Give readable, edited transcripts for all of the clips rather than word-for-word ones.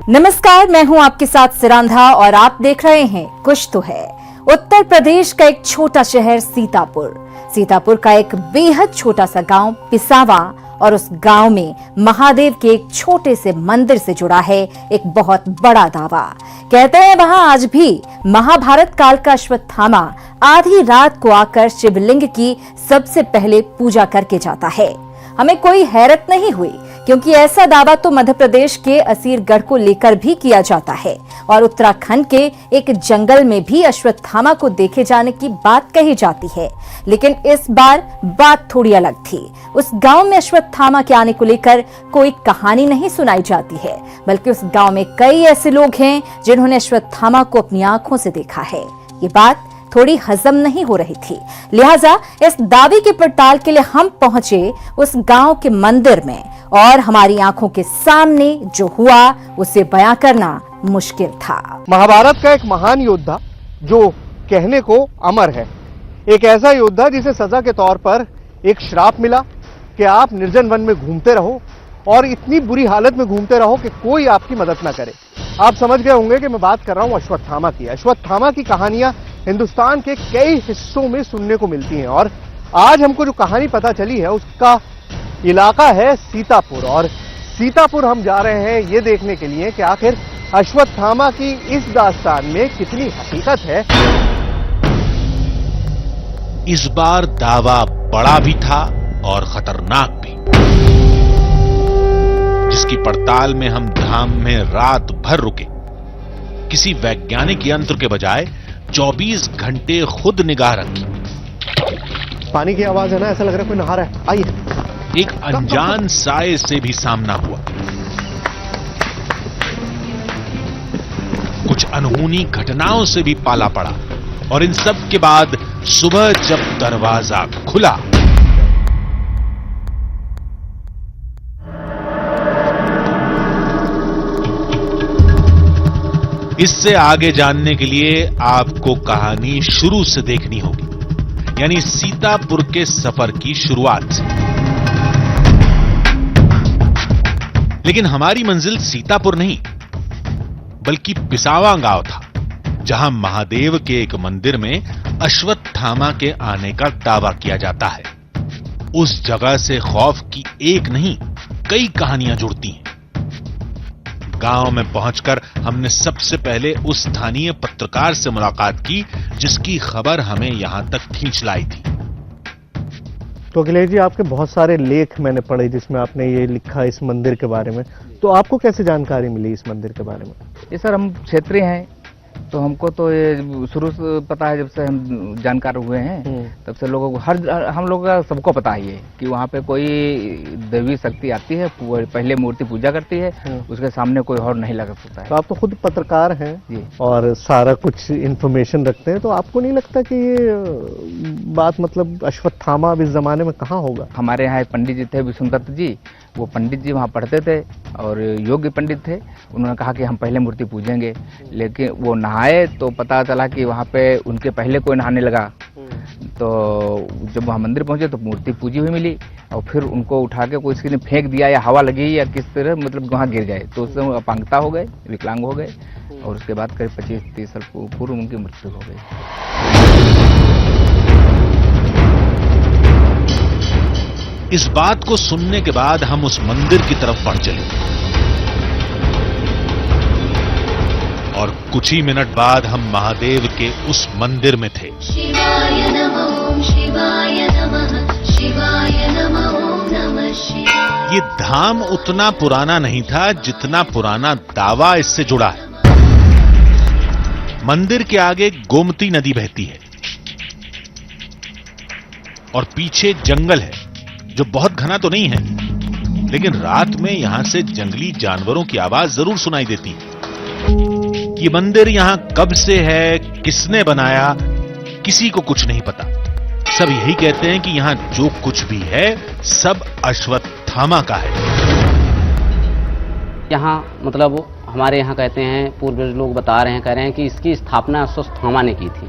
नमस्कार, मैं हूं आपके साथ सिरांधा और आप देख रहे हैं कुछ तो है। उत्तर प्रदेश का एक छोटा शहर सीतापुर का एक बेहद छोटा सा गांव पिसावा और उस गांव में महादेव के एक छोटे से मंदिर से जुड़ा है एक बहुत बड़ा दावा। कहते हैं वहां आज भी महाभारत काल का अश्वत्थामा आधी रात को आकर शिवलिंग की सबसे पहले पूजा करके जाता है। हमें कोई हैरत नहीं हुई क्योंकि ऐसा दावा तो मध्य प्रदेश के असीरगढ़ को लेकर भी किया जाता है और उत्तराखंड के एक जंगल में भी अश्वत्थामा को देखे जाने की बात कही जाती है। लेकिन इस बार बात थोड़ी अलग थी। उस गांव में अश्वत्थामा के आने को लेकर कोई कहानी नहीं सुनाई जाती है, बल्कि उस गांव में कई ऐसे लोग हैं जिन्होंने अश्वत्थामा को अपनी आंखों से देखा है। ये बात थोड़ी हजम नहीं हो रही थी, लिहाजा इस दावे की पड़ताल के लिए हम पहुंचे उस गांव के मंदिर में और हमारी आंखों के सामने जो हुआ उसे बयां करना मुश्किल था। महाभारत का एक महान योद्धा जो कहने को अमर है, एक ऐसा योद्धा जिसे सजा के तौर पर एक श्राप मिला कि आप निर्जन वन में घूमते रहो और इतनी बुरी हालत में घूमते रहो कि कोई आपकी मदद ना करे। आप समझ गए होंगे कि मैं बात कर रहा हूं अश्वत्थामा की। अश्वत्थामा की कहानियां हिंदुस्तान के कई हिस्सों में सुनने को मिलती हैं और आज हमको जो कहानी पता चली है उसका इलाका है सीतापुर। और सीतापुर हम जा रहे हैं ये देखने के लिए कि आखिर अश्वत्थामा की इस दास्तान में कितनी हकीकत है। इस बार दावा बड़ा भी था और खतरनाक भी, जिसकी पड़ताल में हम धाम में रात भर रुके। किसी वैज्ञानिक यंत्र के बजाय 24 घंटे खुद निगाह रखी। पानी की आवाज है ना, ऐसा लग रहा है कोई नहा रहा है। आइए। एक अनजान साए से भी सामना हुआ। कुछ अनहोनी घटनाओं से भी पाला पड़ा और इन सब के बाद सुबह जब दरवाजा खुला इससे आगे जानने के लिए आपको कहानी शुरू से देखनी होगी, यानी सीतापुर के सफर की शुरुआत से। लेकिन हमारी मंजिल सीतापुर नहीं बल्कि पिसावा गांव था, जहां महादेव के एक मंदिर में अश्वत्थामा के आने का दावा किया जाता है। उस जगह से खौफ की एक नहीं कई कहानियां जुड़ती हैं। गांव में पहुंचकर हमने सबसे पहले उस स्थानीय पत्रकार से मुलाकात की जिसकी खबर हमें यहां तक खींच लाई थी। तो अखिलेश जी, आपके बहुत सारे लेख मैंने पढ़े जिसमें आपने ये लिखा इस मंदिर के बारे में, तो आपको कैसे जानकारी मिली इस मंदिर के बारे में? ये सर हम क्षेत्रीय हैं, तो हमको तो ये शुरू से पता है। जब से हम जानकार हुए हैं तब से लोगों को हम लोग का सबको पता ही है कि वहाँ पे कोई दैवी शक्ति आती है, पहले मूर्ति पूजा करती है, उसके सामने कोई और नहीं लगा सकता है। तो आप तो खुद पत्रकार हैं जी और सारा कुछ इन्फॉर्मेशन रखते हैं, तो आपको नहीं लगता कि ये बात मतलब अश्वत्थामा अब इस जमाने में कहाँ होगा? हमारे यहाँ एक पंडित जी थे विष्णुदत्त जी, वो पंडित जी वहाँ पढ़ते थे और योग्य पंडित थे। उन्होंने कहा कि हम पहले मूर्ति पूजेंगे, लेकिन वो नहाए तो पता चला कि वहाँ पे उनके पहले कोई नहाने लगा। तो जब वहाँ मंदिर पहुँचे तो मूर्ति पूजी हुई मिली और फिर उनको उठा के कोई किसी ने फेंक दिया या हवा लगी या किस तरह मतलब वहाँ गिर गए, तो उससे अपांगता हो गए, विकलांग हो गए और उसके बाद करीब 25-30 साल पूर्व उनकी मृत्यु हो गई। इस बात को सुनने के बाद हम उस मंदिर की तरफ बढ़ चले और कुछ ही मिनट बाद हम महादेव के उस मंदिर में थे। शिवाय नमः ओम शिवाय नमः, शिवाय नमः ओम नमः शिवाय। ये धाम उतना पुराना नहीं था जितना पुराना दावा इससे जुड़ा है। मंदिर के आगे गोमती नदी बहती है और पीछे जंगल है जो बहुत घना तो नहीं है, लेकिन रात में यहां से जंगली जानवरों की आवाज जरूर सुनाई देती है। ये मंदिर यहां कब से है, किसने बनाया, किसी को कुछ नहीं पता। सब यही कहते हैं कि यहां जो कुछ भी है सब अश्वत्थामा का है। यहाँ मतलब हमारे यहाँ कहते हैं, पूर्वज लोग बता रहे हैं, कह रहे हैं कि इसकी स्थापना अश्वत्थामा ने की थी।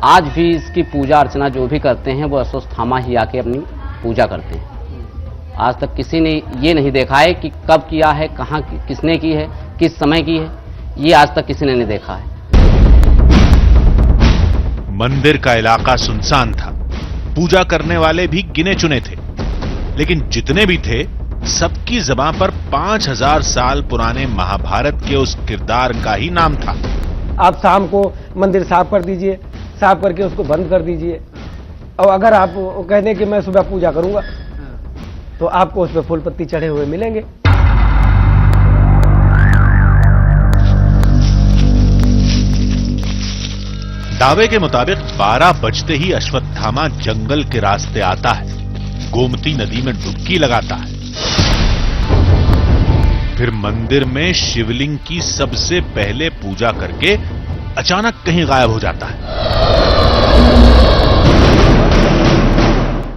आज भी इसकी पूजा अर्चना जो भी करते हैं वो अश्वत्थामा ही आके अपनी पूजा करते हैं। आज तक किसी ने ये नहीं देखा है कि कब किया है, कहाँ किसने की है, किस समय की है, ये आज तक किसी ने नहीं देखा है। मंदिर का इलाका सुनसान था, पूजा करने वाले भी गिने चुने थे, लेकिन जितने भी थे सबकी ज़बान पर 5000 साल पुराने महाभारत के उस किरदार का ही नाम था। आप शाम को मंदिर साफ कर दीजिए, साफ करके उसको बंद कर दीजिए, और अगर आप कह दें कि मैं सुबह पूजा करूंगा तो आपको उस पर फूल पत्ती चढ़े हुए मिलेंगे। दावे के मुताबिक 12 बजते ही अश्वत्थामा जंगल के रास्ते आता है, गोमती नदी में डुबकी लगाता है, फिर मंदिर में शिवलिंग की सबसे पहले पूजा करके अचानक कहीं गायब हो जाता है।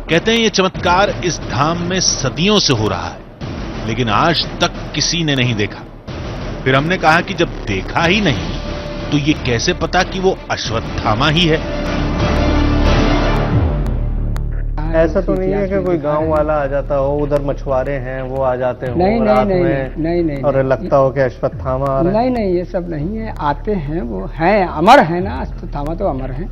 कहते हैं ये चमत्कार इस धाम में सदियों से हो रहा है, लेकिन आज तक किसी ने नहीं देखा। फिर हमने कहा कि जब देखा ही नहीं तो ये कैसे पता कि वो अश्वत्थामा ही है। ऐसा तो नहीं है कि कोई गांव वाला आ जाता हो, उधर मछुआरे हैं वो आ जाते हो नहीं, रात नहीं, में नहीं, नहीं, और नहीं, लगता हो कि अश्वत्थामा आ रहा है। नहीं नहीं, ये सब नहीं है, आते हैं, वो हैं, अमर है ना, अश्वत्थामा तो अमर है,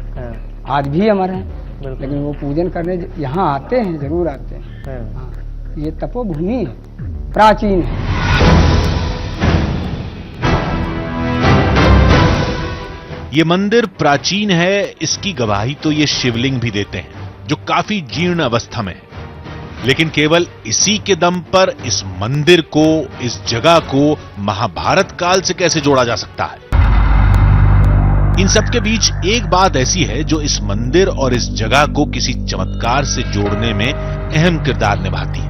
आज भी अमर है, लेकिन वो पूजन करने यहाँ आते हैं, जरूर आते हैं। हाँ, ये तपोभूमि है, प्राचीन है। ये मंदिर प्राचीन है, इसकी गवाही तो ये शिवलिंग भी देते हैं, जो काफी जीर्ण अवस्था में है। लेकिन केवल इसी के दम पर इस मंदिर को, इस जगह को महाभारत काल से कैसे जोड़ा जा सकता है? इन सब के बीच एक बात ऐसी है जो इस मंदिर और इस जगह को किसी चमत्कार से जोड़ने में अहम किरदार निभाती है,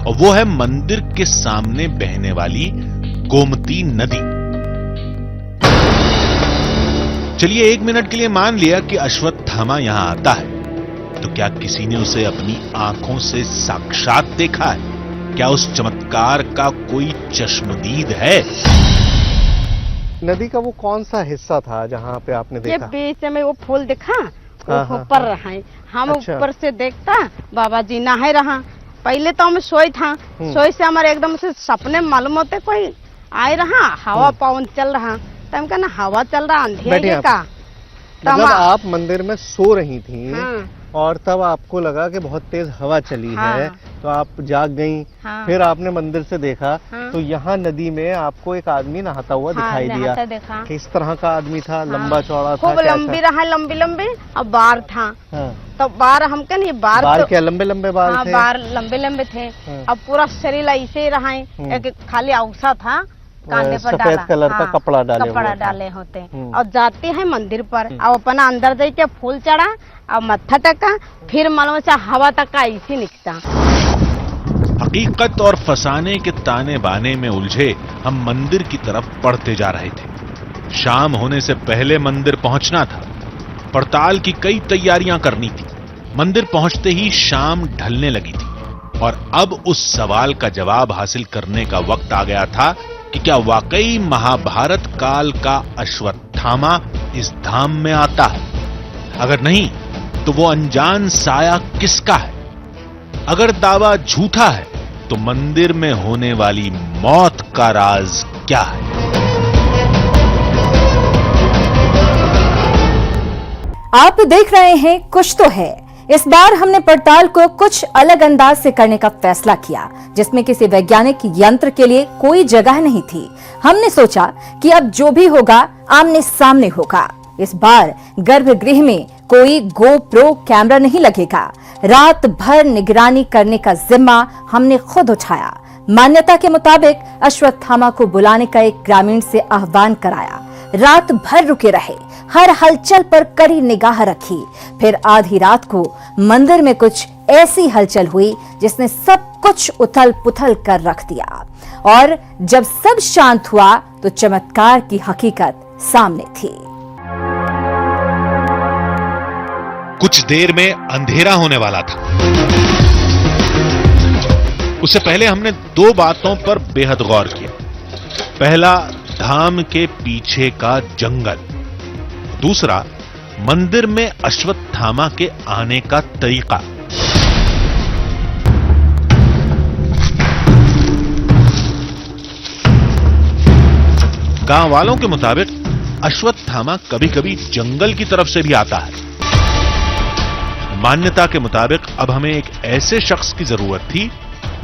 और वो है मंदिर के सामने बहने वाली गोमती नदी। चलिए एक मिनट के लिए मान लिया कि अश्वत्थामा यहां आता है, तो क्या किसी ने उसे अपनी आंखों से साक्षात देखा है? क्या उस चमत्कार का कोई चश्मदीद है? नदी का वो कौन सा हिस्सा था जहाँ पे आपने ये देखा? बीच में वो फूल दिखा, हाँ, वो हाँ, ऊपर हाँ। रहा, हम अच्छा। ऊपर से देखता बाबा जी नहाए रहा। पहले तो हम सोए था, सोए से हमारे एकदम से सपने मालूम होते कोई आए रहा, हवा पवन चल रहा, तो हम कहना हवा चल रहा, अंधेरे का। मतलब आप मंदिर में सो रही थी, हाँ। और तब आपको लगा कि बहुत तेज हवा चली हाँ। है, तो आप जाग गईं। हाँ। फिर आपने मंदिर से देखा, हाँ। तो यहाँ नदी में आपको एक आदमी नहाता हुआ दिखाई दिया। नहाता देखा। किस तरह का आदमी था? हाँ। लंबा चौड़ा था? खूब कैसा? लंबी रहा, लंबी लंबी, और बार था। हाँ। तो बार हम कह नहीं बार तो, क्या लंबे लंबे बाल हाँ, थे? बार लंबे लंबे थे। हाँ। अब पूरा शरीर ऐसे ही रहा, एक खाली औसा था कांधे पर सफेद डाला, कलर का हाँ, कपड़ा डाले कपड़ा हुए थे। डाले होते। और जाते हैं मंदिर पर, और अपना अंदर जाके फूल चढ़ा और मत्था टका, फिर मालूम से हवा तक का ऐसे निकता। हकीकत और फसाने के ताने बाने में उलझे हम मंदिर की तरफ बढ़ते जा रहे थे। शाम होने से पहले मंदिर पहुंचना था, पड़ताल की कई तैयारियां करनी थी। मंदिर पहुंचते ही शाम ढलने लगी थी, और अब उस सवाल का जवाब हासिल करने का वक्त आ गया था कि क्या वाकई महाभारत काल का अश्वत्थामा इस धाम में आता है? अगर नहीं, तो वो अनजान साया किसका है? अगर दावा झूठा है, तो मंदिर में होने वाली मौत का राज क्या है? आप देख रहे हैं कुछ तो है। इस बार हमने पड़ताल को कुछ अलग अंदाज से करने का फैसला किया, जिसमें किसी वैज्ञानिक यंत्र के लिए कोई जगह नहीं थी। हमने सोचा कि अब जो भी होगा आमने सामने होगा। इस बार गर्भगृह में कोई गोप्रो कैमरा नहीं लगेगा। रात भर निगरानी करने का जिम्मा हमने खुद उठाया। मान्यता के मुताबिक अश्वत्थामा को बुलाने का एक ग्रामीण से आह्वान कराया। रात भर रुके रहे, हर हलचल पर कड़ी निगाह रखी। फिर आधी रात को मंदिर में कुछ ऐसी हलचल हुई जिसने सब कुछ उथल पुथल कर रख दिया। और जब सब शांत हुआ तो चमत्कार की हकीकत सामने थी। कुछ देर में अंधेरा होने वाला था। उससे पहले हमने दो बातों पर बेहद गौर किया। पहला, धाम के पीछे का जंगल। दूसरा, मंदिर में अश्वत्थामा के आने का तरीका। गांव वालों के मुताबिक अश्वत्थामा कभी-कभी जंगल की तरफ से भी आता है। मान्यता के मुताबिक अब हमें एक ऐसे शख्स की जरूरत थी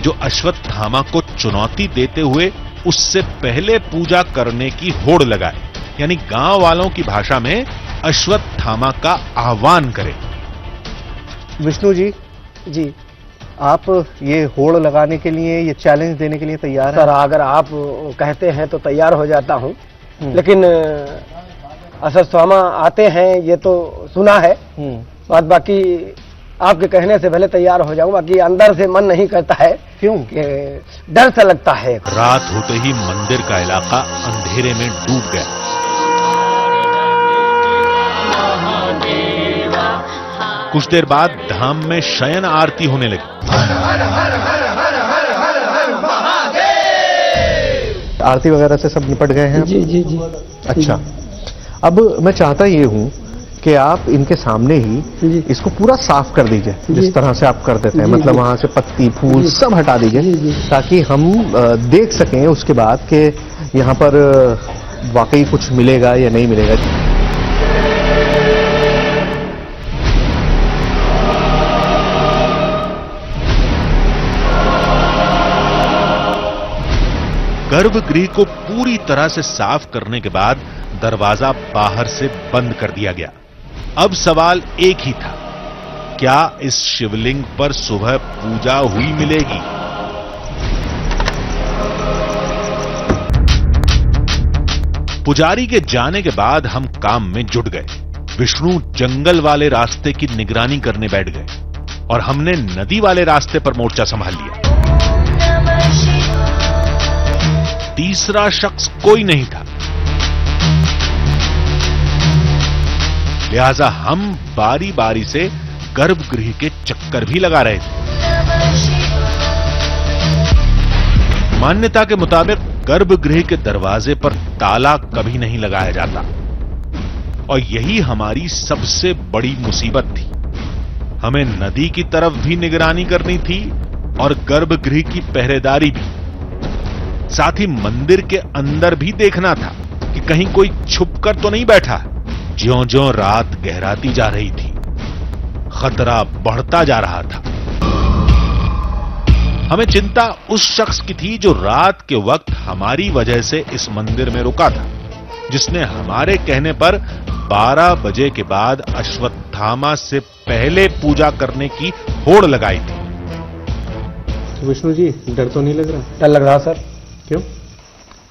जो अश्वत्थामा को चुनौती देते हुए उससे पहले पूजा करने की होड़ लगाए, यानी गांव वालों की भाषा में अश्वत्थामा का आह्वान करे। विष्णु जी, जी आप ये होड़ लगाने के लिए, ये चैलेंज देने के लिए तैयार हैं? सर, अगर आप कहते हैं तो तैयार हो जाता हूँ, लेकिन अश्वत्थामा आते हैं ये तो सुना है, बात बाकी आपके कहने से पहले तैयार हो जाऊं, बाकी अंदर से मन नहीं करता है। क्यों? कि डर सा लगता है। रात होते ही मंदिर का इलाका अंधेरे में डूब गया। कुछ देर बाद धाम में शयन आरती होने लगी। आरती वगैरह से सब निपट गए हैं? जी जी जी। अच्छा, अब मैं चाहता ये हूं कि आप इनके सामने ही इसको पूरा साफ कर दीजिए, जिस तरह से आप कर देते हैं, मतलब वहां से पत्ती फूल सब हटा दीजिए, ताकि हम देख सकें उसके बाद कि यहाँ पर वाकई कुछ मिलेगा या नहीं मिलेगा। गर्भगृह को पूरी तरह से साफ करने के बाद दरवाजा बाहर से बंद कर दिया गया। अब सवाल एक ही था, क्या इस शिवलिंग पर सुबह पूजा हुई मिलेगी? पुजारी के जाने के बाद हम काम में जुट गए। विष्णु जंगल वाले रास्ते की निगरानी करने बैठ गए और हमने नदी वाले रास्ते पर मोर्चा संभाल लिया। तीसरा शख्स कोई नहीं था, लिहाजा हम बारी बारी से गर्भगृह के चक्कर भी लगा रहे थे। मान्यता के मुताबिक गर्भगृह के दरवाजे पर ताला कभी नहीं लगाया जाता और यही हमारी सबसे बड़ी मुसीबत थी। हमें नदी की तरफ भी निगरानी करनी थी और गर्भगृह की पहरेदारी भी। साथ ही मंदिर के अंदर भी देखना था कि कहीं कोई छुपकर तो नहीं बैठा। ज्यों-ज्यों रात गहराती जा रही थी, खतरा बढ़ता जा रहा था। हमें चिंता उस शख्स की थी जो रात के वक्त हमारी वजह से इस मंदिर में रुका था, जिसने हमारे कहने पर 12 बजे के बाद अश्वत्थामा से पहले पूजा करने की होड़ लगाई थी। तो विष्णु जी, डर तो नहीं लग रहा? डर लग रहा सर। क्यों?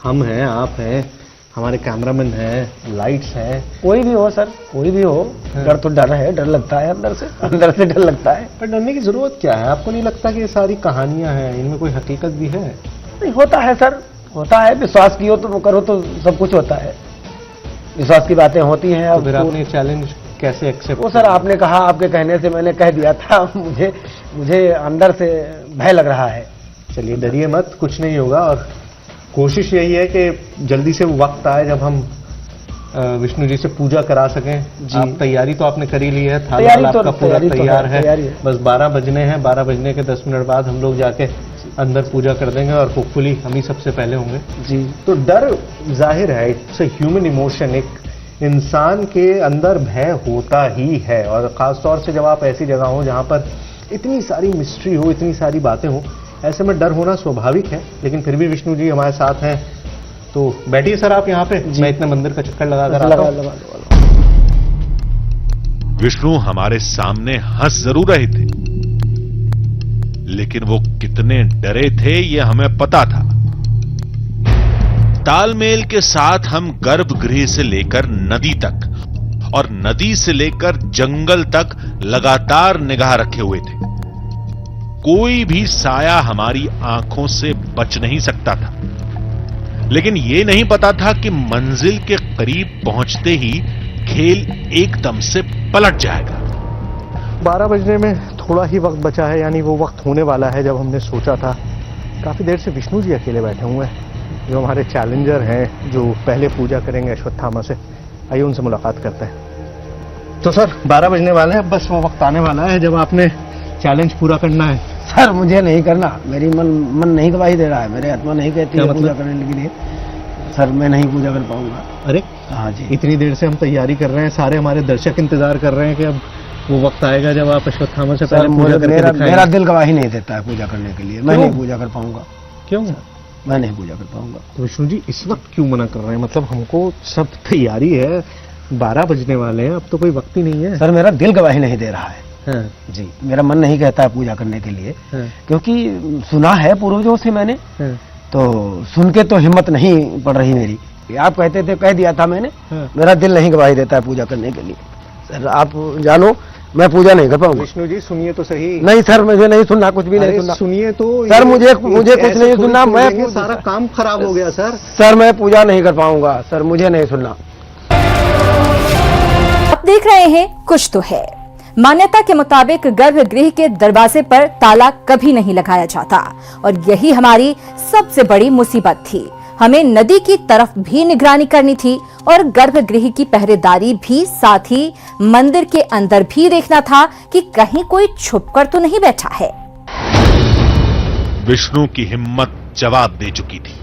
हम हैं, आप हैं, हमारे कैमरामैन हैं, लाइट्स हैं। कोई भी हो सर, कोई भी हो, डर तो डर है, डर लगता है अंदर से डर लगता है। पर डरने की जरूरत क्या है? आपको नहीं लगता कि ये सारी कहानियां हैं, इनमें कोई हकीकत भी है? नहीं, होता है सर, होता है। विश्वास कियो तो करो तो सब कुछ होता है, विश्वास की बातें होती हैं। तो फिर आपने चैलेंज कैसे एक्सेप्ट? वो सर आपने कहा, आपके कहने से मैंने कह दिया था। मुझे अंदर से भय लग रहा है। चलिए, डरिए मत, कुछ नहीं होगा। और कोशिश यही है कि जल्दी से वक्त आए जब हम विष्णु जी से पूजा करा सकें। आप तैयारी तो आपने कर ही ली है, थाला आपका पूरा तैयार है, बस 12 बजने हैं। 12 बजने के 10 मिनट बाद हम लोग जाके अंदर पूजा कर देंगे और होपफुली हम ही सबसे पहले होंगे जी। तो डर जाहिर है, इट्स अ ह्यूमन इमोशन, एक इंसान के अंदर भय होता ही है। और खासतौर से जब आप ऐसी जगह हो जहां पर इतनी सारी मिस्ट्री हो, इतनी सारी बातें हो, ऐसे में डर होना स्वाभाविक है। लेकिन फिर भी विष्णु जी हमारे साथ हैं, तो बैठिए सर आप यहाँ पे, मैं इतने मंदिर का चक्कर लगाकर आता हूं। विष्णु हमारे सामने हंस जरूर रहे थे, लेकिन वो कितने डरे थे ये हमें पता था। तालमेल के साथ हम गर्भगृह से लेकर नदी तक और नदी से लेकर जंगल तक लगातार निगाह रखे हुए थे। कोई भी साया हमारी आंखों से बच नहीं सकता था। लेकिन यह नहीं पता था कि मंजिल के करीब पहुंचते ही खेल एकदम से पलट जाएगा। 12 बजने में थोड़ा ही वक्त बचा है, यानी वो वक्त होने वाला है जब हमने सोचा था। काफी देर से विष्णु जी अकेले बैठे हुए हैं, जो हमारे चैलेंजर हैं, जो पहले पूजा करेंगे अश्वत्थामा से। आइए उनसे मुलाकात करते हैं। तो सर 12 बजने वाले हैं, बस वो वक्त आने वाला है जब आपने चैलेंज पूरा करना है। सर मुझे नहीं करना, मेरी मन नहीं गवाही दे रहा है, मेरे आत्मा नहीं कहती है पूजा करने के लिए। सर मैं नहीं पूजा कर पाऊंगा। अरे हाँ जी। इतनी देर से हम तैयारी कर रहे हैं, सारे हमारे दर्शक इंतजार कर रहे हैं कि अब वो वक्त आएगा जब आप अश्वत्थामा से सर पहले पूजा करके मेरा दिखाएंगे। दिल गवाही नहीं देता है पूजा करने के लिए, मैं क्यों? नहीं पूजा कर पाऊंगा। क्यों? मैं नहीं पूजा कर पाऊंगा। तो विष्णु जी इस वक्त क्यों मना कर रहे हैं? मतलब हमको सब तैयारी है, 12 बजने वाले हैं, अब तो कोई वक्त ही नहीं है। सर मेरा दिल गवाही नहीं दे रहा है। हाँ। जी मेरा मन नहीं कहता है पूजा करने के लिए, हाँ। क्योंकि सुना है पूर्वजों से मैंने, हाँ। तो सुन के तो हिम्मत नहीं पड़ रही मेरी। आप कहते थे, कह दिया था मैंने, हाँ। मेरा दिल नहीं गवाही देता है पूजा करने के लिए। सर आप जानो मैं पूजा नहीं कर पाऊंगा। विष्णु जी सुनिए तो सही। नहीं सर मुझे नहीं सुनना, कुछ भी नहीं अरे सुनना। सुनिए तो। सर मुझे ऐसे कुछ नहीं थोड़ी सुनना, छोड़ मैं देंगे, सारा काम खराब हो गया सर। सर मैं पूजा नहीं कर पाऊंगा, सर मुझे नहीं सुनना। आप देख रहे हैं कुछ तो है। मान्यता के मुताबिक गर्भगृह के दरवाजे पर ताला कभी नहीं लगाया जाता और यही हमारी सबसे बड़ी मुसीबत थी। हमें नदी की तरफ भी निगरानी करनी थी और गर्भगृह की पहरेदारी भी, साथ ही मंदिर के अंदर भी देखना था कि कहीं कोई छुपकर तो नहीं बैठा है। विष्णु की हिम्मत जवाब दे चुकी थी।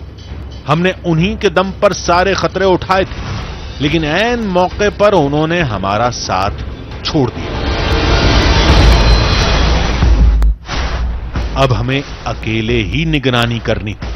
हमने उन्हीं के दम पर सारे खतरे उठाए थे, लेकिन ऐन मौके पर उन्होंने हमारा साथ छोड़ दिया। अब हमें अकेले ही निगरानी करनी थी।